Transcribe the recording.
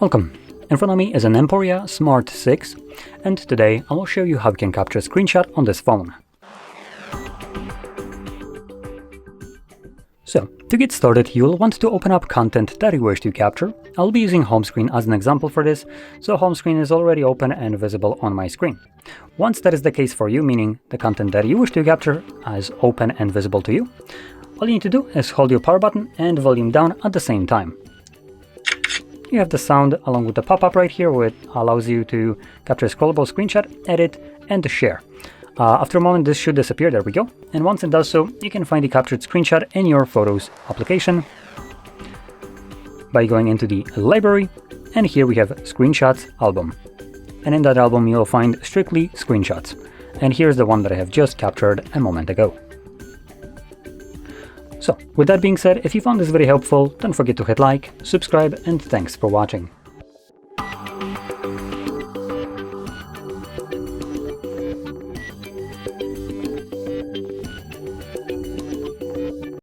Welcome! In front of me is an EMPORIA Smart 6, and today I will show you how you can capture a screenshot on this phone. So, to get started, you'll want to open up content that you wish to capture. I'll be using home screen as an example for this, so home screen is already open and visible on my screen. Once that is the case for you, meaning the content that you wish to capture is open and visible to you, all you need to do is hold your power button and volume down at the same time. You have the sound along with the pop-up right here, which allows you to capture a scrollable screenshot, edit, and share. After a moment, this should disappear. There we go. And once it does so, you can find the captured screenshot in your Photos application by going into the library. And here we have Screenshots album. And in that album, you'll find strictly screenshots. And here's the one that I have just captured a moment ago. So, with that being said, if you found this very helpful, don't forget to hit like, subscribe, and thanks for watching.